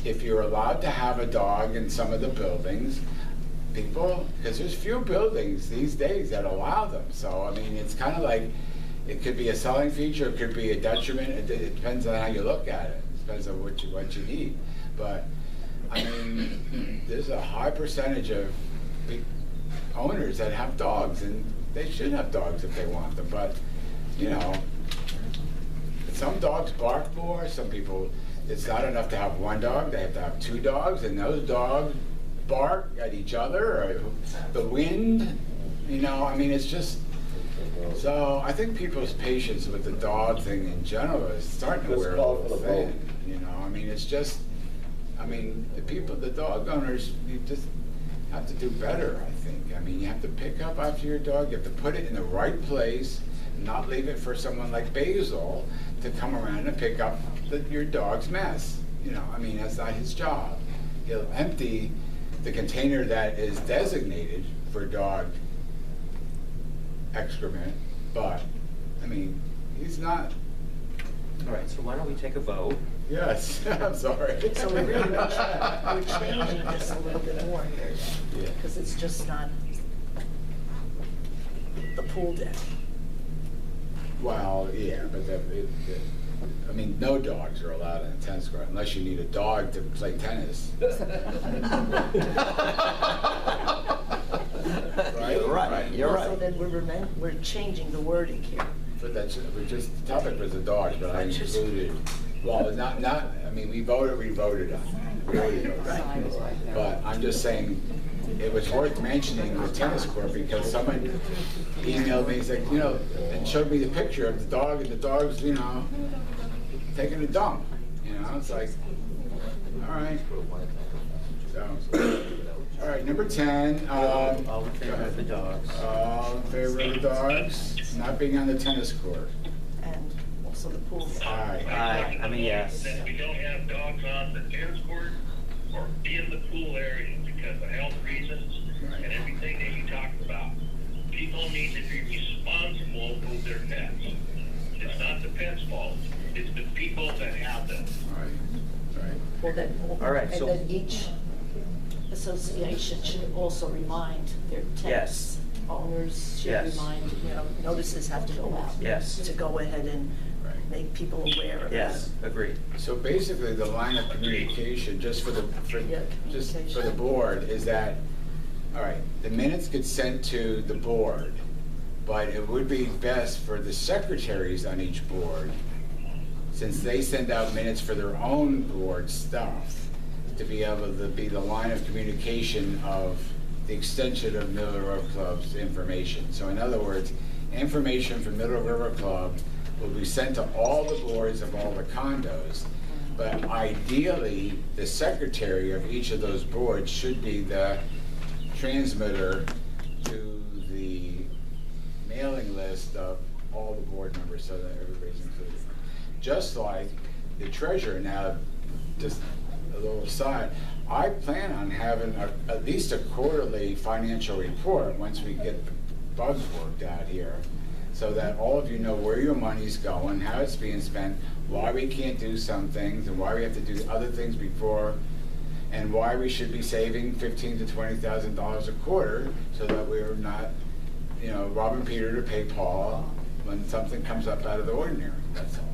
if you're allowed to have a dog in some of the buildings, people, because there's few buildings these days that allow them. So, I mean, it's kind of like, it could be a selling feature, it could be a detriment. It depends on how you look at it. It depends on what you need. But, I mean, there's a high percentage of big owners that have dogs, and they should have dogs if they want them. But, you know, some dogs bark more. Some people, it's not enough to have one dog. They have to have two dogs, and those dogs bark at each other, or the wind, you know, I mean, it's just, so I think people's patience with the dog thing in general is starting to wear a little thin, you know, I mean, it's just, I mean, the dog owners, you just have to do better, I think. I mean, you have to pick up after your dog, you have to put it in the right place, not leave it for someone like Basil to come around and pick up your dog's mess, you know, I mean, that's not his job. He'll empty the container that is designated for dog excrement, but, I mean, he's not. All right, so why don't we take a vote? Yes, I'm sorry. So we're changing this a little bit more here, Yeah. because it's just not the pool deck. Well, yeah, but I mean, no dogs are allowed in a tennis court unless you need a dog to play tennis. Right? You're right, you're So right. then we're changing the wording here. But that's, we just, the topic was the dogs, but I included, well, not, I mean, we voted on it. We already voted on it. But I'm just saying, it was worth mentioning the tennis court because someone emailed me, he's like, you know, and showed me the picture of the dog, and the dog's, you know, taking a dump, you know, it's like, all right. So, all right, number 10. All in favor of the dogs. All in favor of the dogs not being on the tennis court. And also the pool deck. Aye. Aye, I'm a yes. That we don't have dogs on the tennis court or in the pool area because of health reasons and everything that you talked about. People need to be responsible with their pets. It's not the pet's fault. It's the people that have them. Right. Well, then, All right, and so- then each association should also remind their tenants. Yes. Owners should Yes. remind, you know, notices have to go out. Yes. To go ahead and Right. make people aware of that. Yes, agreed. So basically, the line of communication, just for the board, is that, all right, the minutes get sent to the board, but it would be best for the secretaries on each board, since they send out minutes for their own board stuff, to be able to be the line of communication of the extension of Middle River Club's information. So in other words, information from Middle River Club will be sent to all the boards of all the condos, but ideally, the secretary of each of those boards should be the transmitter to the mailing list of all the board members so that everybody's included. Just like the treasurer. Now, just a little aside, I plan on having at least a quarterly financial report once we get the bugs worked out here, so that all of you know where your money's going, how it's being spent, why we can't do some things, and why we have to do other things before, and why we should be saving $15,000 to $20,000 a quarter, so that we're not, you know, robbing Peter to pay Paul when something comes up out of the ordinary. That's all.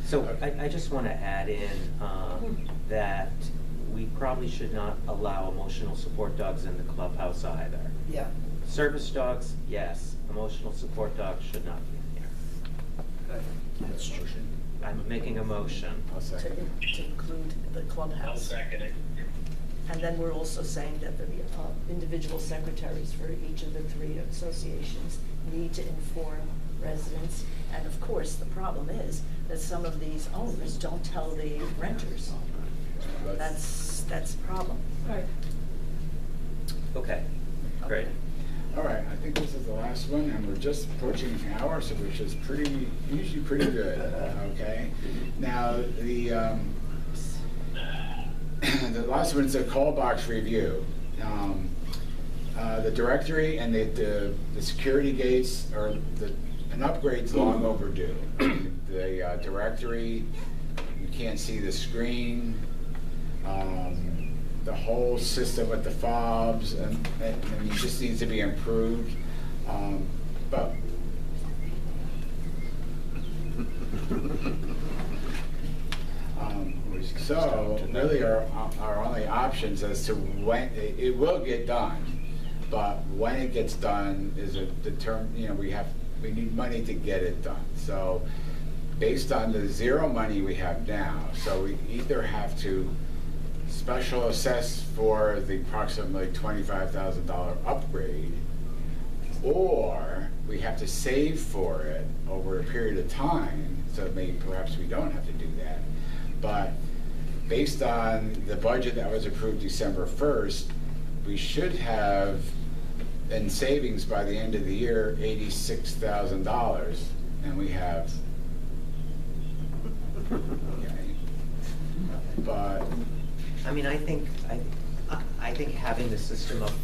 So I just want to add in that we probably should not allow emotional support dogs in the clubhouse either. Yeah. Service dogs, yes. Emotional support dogs should not be in here. That's true. I'm making a motion. I'll To second. include the I'll clubhouse. second it. And then we're also saying that the individual secretaries for each of the three associations need to inform residents. And of course, the problem is that some of these owners don't tell the renters. That's a problem. Right. Okay, great. All right, I think this is the last one, and we're just approaching an hour, so which is usually pretty good, okay? Now, the last one is a call box review. The directory and the security gates are, an upgrade's long overdue. The directory, you can't see the screen. whole system with the fobs, and it just needs to be improved. But so really our only options as to when it will get done, but when it gets done is a we need money to get it done. So based on the zero money we have now, so we either have to special assess for the approximately $25,000 upgrade, or we have to save for it over a period of time, so maybe perhaps we don't have to do that. But based on the budget that was approved December 1st, we should have in savings by the end of the year $86,000, and we have, okay, but I mean, I think having the system up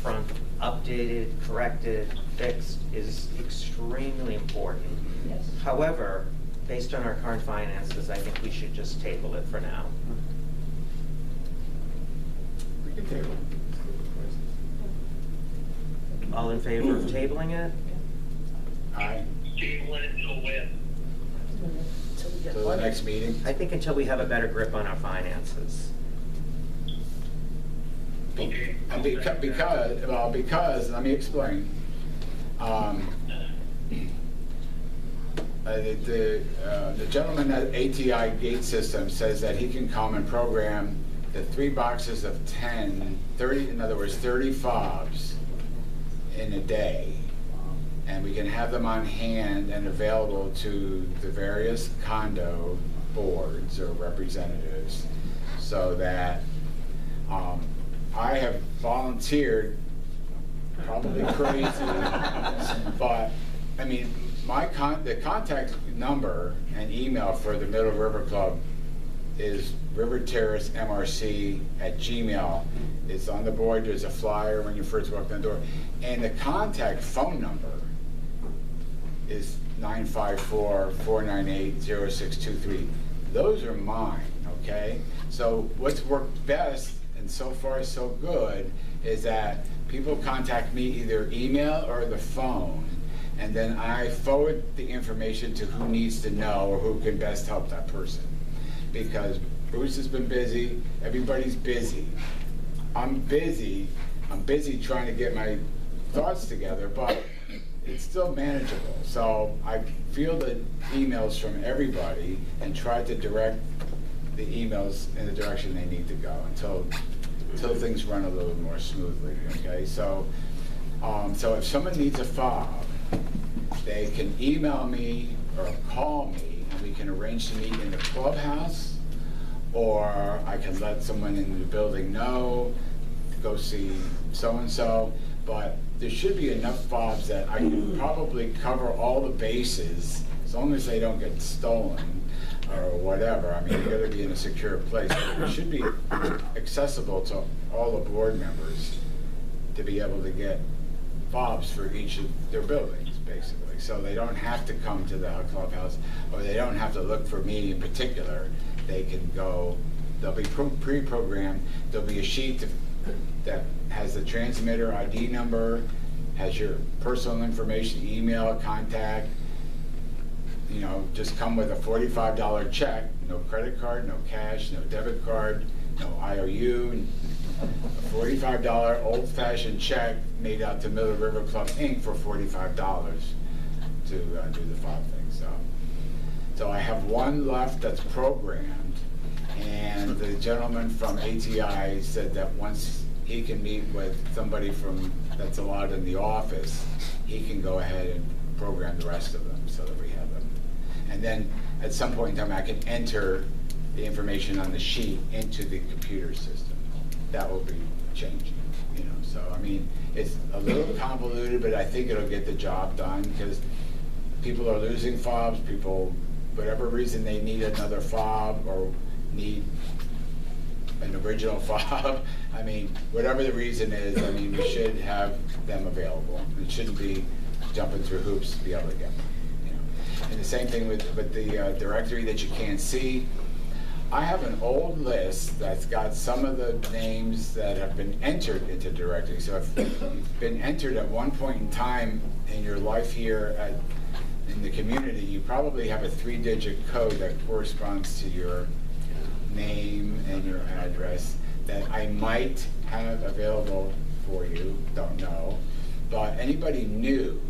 front updated, corrected, fixed is extremely important. Yes. However, based on our current finances, I think we should just table it for now. we can table it. All in favor of tabling it? Aye. Table it until when? Until we get So the money. next meeting? I think until we have a better grip on our finances. Okay. And because, let me explain. The gentleman at ATI Gate System says that he can come and program the 3 boxes of 30, in other words, 30 fobs in a day. And we can have them on hand and available to the various condo boards or representatives, so that I have volunteered, probably crazy, but I mean, the contact number and email for the Middle River Club is riverterracemrc@gmail. It's on the board. There's a flyer when you first walk in the door, and the contact phone number is 954-498-0623. Those are mine, okay? So what's worked best, and so far so good, is that people contact me either email or the phone, and then I forward the information to who needs to know or who can best help that person. Because Bruce has been busy, everybody's busy. I'm busy trying to get my thoughts together, but it's still manageable. So I fielded emails from everybody and tried to direct the emails in the direction they need to go until things run a little more smoothly, okay? So if someone needs a fob, they can email me or call me, and we can arrange to meet in the clubhouse, or I can let someone in the building know, go see so-and-so, but there should be enough fobs that I can probably cover all the bases, as long as they don't get stolen or whatever. I mean, you gotta be in a secure place, but it should be accessible to all the board members to be able to get fobs for each of their buildings, basically. So they don't have to come to the clubhouse, or they don't have to look for me in particular. They can go, they'll be pre-programmed. There'll be a sheet that has the transmitter ID number, has your personal information, email, contact. You know, just come with a $45 check, no credit card, no cash, no debit card, no IOU, a $45 old-fashioned check made out to Middle River Club Inc. for $45 to do the fob thing. So I have one left that's programmed, and the gentleman from ATI said that once he can meet with somebody that's allowed in the office, he can go ahead and program the rest of them so that we have them. And then at some point in time, I can enter the information on the sheet into the computer system. That will be changing, you know. So I mean, it's a little convoluted, but I think it'll get the job done, because people are losing fobs. People, whatever reason, they need another fob or need an original fob. I mean, whatever the reason is, I mean, we should have them available. It shouldn't be jumping through hoops to be able to get them. You know. And the same thing with the directory that you can't see. I have an old list that's got some of the names that have been entered into directory. So if you've been entered at one point in time in your life here in the community, you probably have a 3-digit code that corresponds to your name and your address that I might have available for you, don't know. But anybody new,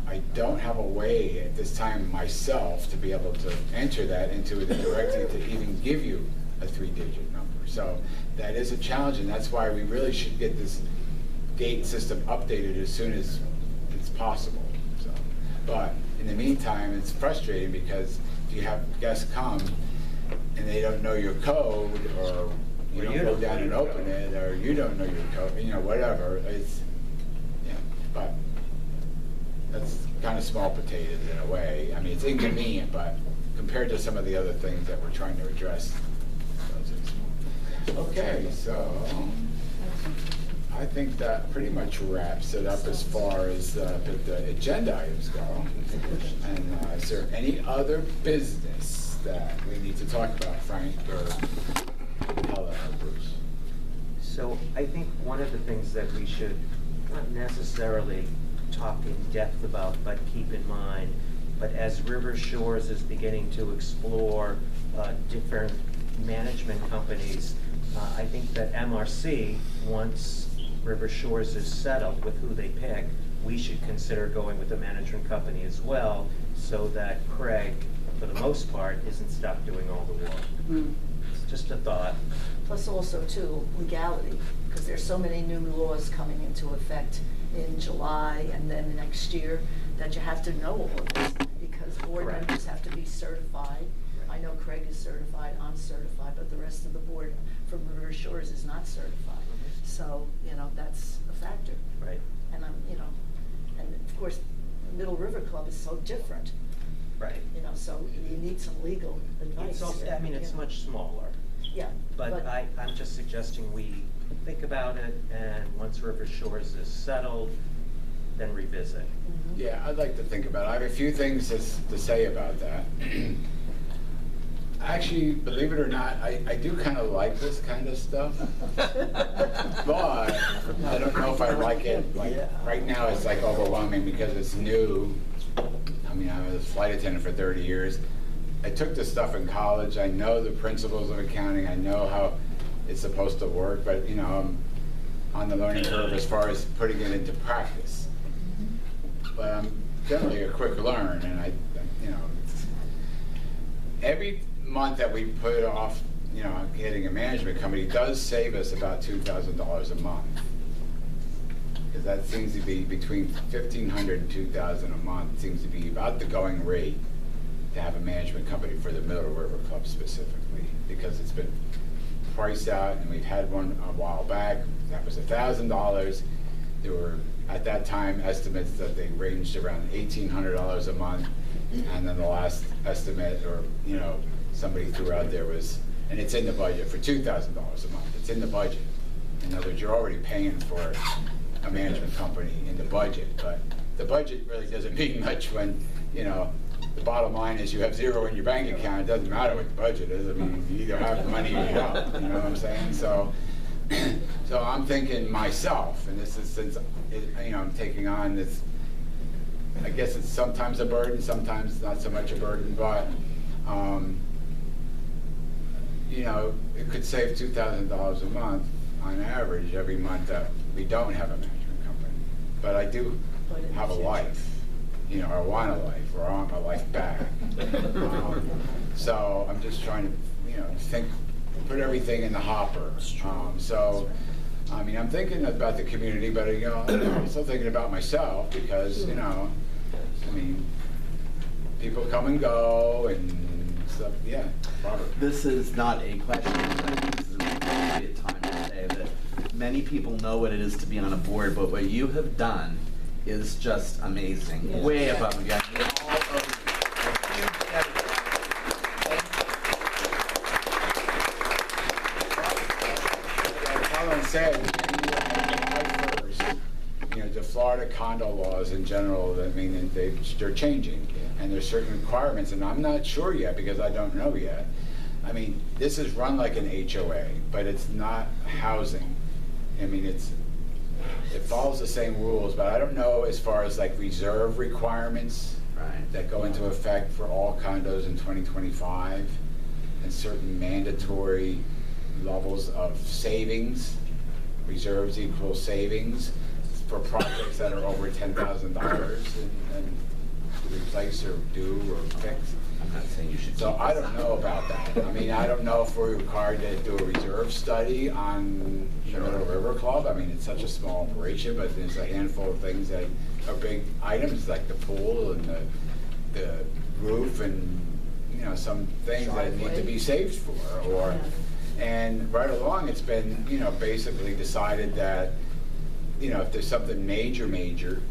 I don't have a way at this time myself to be able to enter that into the directory to even give you a 3-digit number. So that is a challenge, and that's why we really should get this gate system updated as soon as it's possible. So, but in the meantime, it's frustrating because if you have guests come and they don't know your code, or you don't go down and open it, or you don't know your code, you know, whatever, it's, yeah, but that's kind of small potatoes in a way. I mean, it's inconvenient, but compared to some of the other things that we're trying to address, those are small. Okay, so I think that pretty much wraps it up as far as the agenda items go. And is there any other business that we need to talk about, Frank or Helen or Bruce? So I think one of the things that we should not necessarily talk in depth about, but keep in mind, but as River Shores is beginning to explore different management companies, I think that MRC, once River Shores is settled with who they pick, we should consider going with a management company as well, so that Craig, for the most part, isn't stuck doing all the work. It's just a thought. Plus also too, legality, because there's so many new laws coming into effect in July and then next year that you have to know all of this, because board Correct. members have to be certified. I know Craig is certified, I'm certified, but the rest of the board from River Shores is not certified. So, you know, that's a factor. Right. And I'm, you know, and of course, Middle River Club is so different, Right. you know, so you need some legal advice. It's also, I mean, it's you know. much smaller. Yeah. But I'm just suggesting we think about it, and once River Shores is settled, then revisit. Mhm. Yeah, I'd like to think about it. I have a few things to say about that. Actually, believe it or not, I do kind of like this kind of stuff. But I don't know if I like it. Like, right now it's like overwhelming because it's new. I mean, I was a flight attendant for 30 years. I took this stuff in college. I know the principles of accounting. I know how it's supposed to work, but you know, I'm on the learning curve as far as putting it into practice. But I'm generally a quick learn, and you know, every month that we put off, you know, getting a management company does save us about $2,000 a month. Because that seems to be between $1,500 and $2,000 a month seems to be about the going rate to have a management company for the Middle River Club specifically, because it's been priced out, and we've had one a while back that was $1,000. There were at that time estimates that they ranged around $1,800 a month, and then the last estimate, or you know, somebody threw out there was, and it's in the budget for $2,000 a month. It's in the budget. In other words, you're already paying for a management company in the budget, but the budget really doesn't mean much when, you know, the bottom line is you have zero in your bank account. It doesn't matter what the budget is. I mean, you either have the money or you don't. You know what I'm saying? So, so I'm thinking myself, and this is since you know, I'm taking on this. I guess it's sometimes a burden, sometimes not so much a burden, but you know, it could save $2,000 a month on average every month that we don't have a management company. But I do have a life. You know, I want a life, or I want my life back. So I'm just trying to, you know, put everything in the hopper. So, I mean, I'm thinking about the community, but you know, I'm still thinking about myself because, you know, I mean, people come and go and stuff. Yeah, Robert. This is not a question, but this is an appropriate time to say that many people know what it is to be on a board, but what you have done is just amazing. Yeah. Way above and beyond. You're all over it. A huge Like Colin said, July 1st, you know, the Florida condo laws in general, I mean, they're changing. and there's certain requirements, and I'm not sure yet because I don't know yet. I mean, this is run like an HOA, but it's not housing. I mean, it follows the same rules, but I don't know as far as like reserve requirements that go into effect for all condos in 2025, and certain mandatory levels of savings. Reserves equal savings for projects that are over $10,000 and to replace or do or fix. I'm not saying you should. So I don't know about that. I mean, I don't know if we're required to do a reserve study on the Middle River Club. I mean, it's such a small operation, but there's a handful of things that are big items, like the pool and the roof and, you know, some things that need to be saved for. Or, and right along, it's been, you know, basically decided that, you know, if there's something major,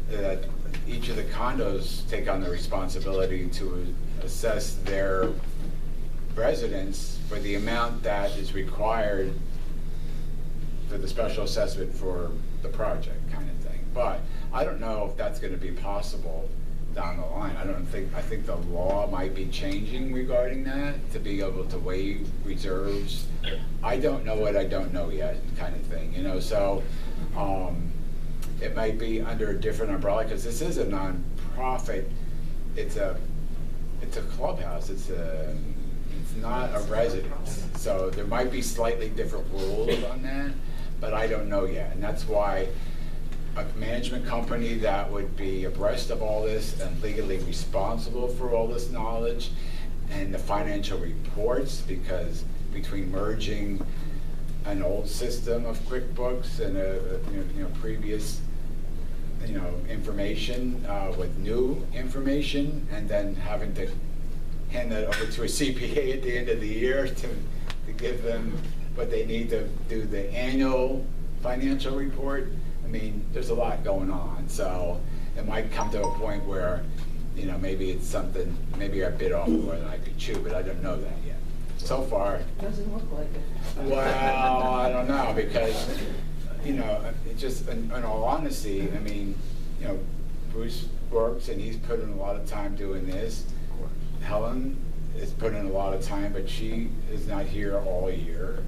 that each of the condos take on the responsibility to assess their residents for the amount that is required for the special assessment for the project kind of thing. But I don't know if that's going to be possible down the line. I think the law might be changing regarding that to be able to waive reserves. I don't know what I don't know yet kind of thing, you know, so it might be under a different umbrella, because this is a non-profit. It's a clubhouse. It's not a residence. So there might be slightly different rules on that, but I don't know yet. And that's why a management company that would be abreast of all this and legally responsible for all this knowledge and the financial reports, because between merging an old system of QuickBooks and a previous information with new information, and then having to hand that over to a CPA at the end of the year to give them what they need to do the annual financial report. I mean, there's a lot going on, so it might come to a point where, you know, maybe it's something, maybe I bit off more than I could chew, but I don't know that yet. So far. Doesn't look like it. Well, I don't know, because, you know, it just, in all honesty, I mean, you know, Bruce works and he's put in a lot of time doing this. Helen has put in a lot of time, but she is not here all year.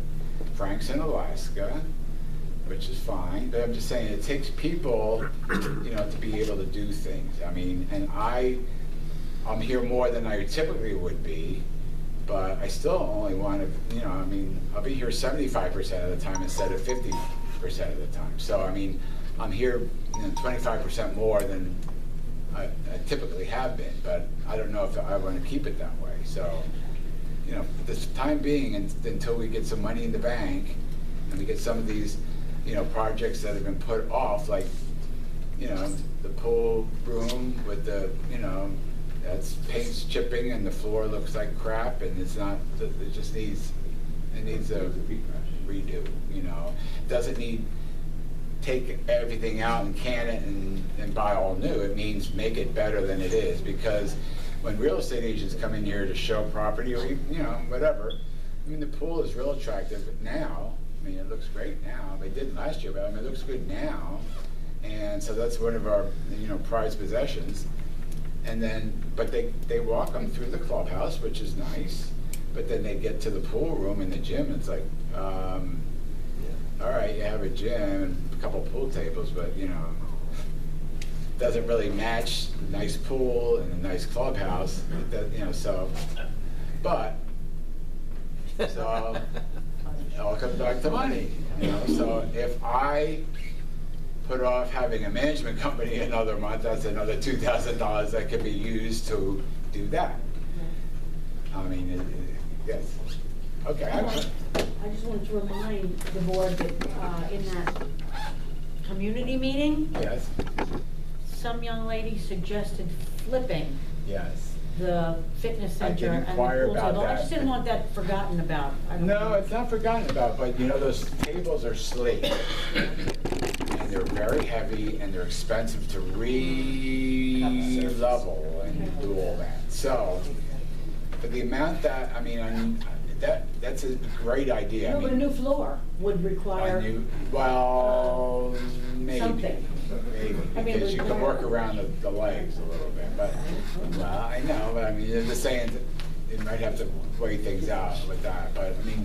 Frank's in Alaska, which is fine, but I'm just saying it takes people, you know, to be able to do things. I mean, and I'm here more than I typically would be, but I still only want to, you know, I mean, I'll be here 75% of the time instead of 50% of the time. So, I mean, I'm here 25% more than I typically have been, but I don't know if I want to keep it that way. So, you know, for the time being, until we get some money in the bank and we get some of these, you know, projects that have been put off, like, you know, the pool room with the, you know, that's paint's chipping and the floor looks like crap, and it's not, it just needs, it needs a redo, you know. It doesn't need, take everything out and can it and buy all new. It means make it better than it is, because when real estate agents come in here to show property or, you know, whatever, I mean, the pool is real attractive now. I mean, it looks great now. They didn't last year, but I mean, it looks good now. And so that's one of our, you know, prized possessions. And then, but they walk them through the clubhouse, which is nice. But then they get to the pool room and the gym, and it's like, all right, you have a gym and a couple pool tables, but, you know, doesn't really match the nice pool and a nice clubhouse, you know, so, but, so, it all comes back to money, you know. So if I put off having a management company another month, that's another $2,000 that could be used to do that. I mean, yes. Okay. I just wanted to remind the board that in that community meeting, Yes. some young lady suggested flipping Yes. the fitness I did center and the inquire pool about table. I that. just didn't want that forgotten about. No, it's not forgotten about, but you know, those tables are slate. And they're very heavy and they're expensive to re-level and do all that. So, for the amount that, I mean, that's a great idea. No, but a new floor would require Well, maybe. something. maybe, I mean, because you can work around the legs a little bit, but, well, I know, but I mean, they're just saying that you might have to weigh things out with that, but I mean,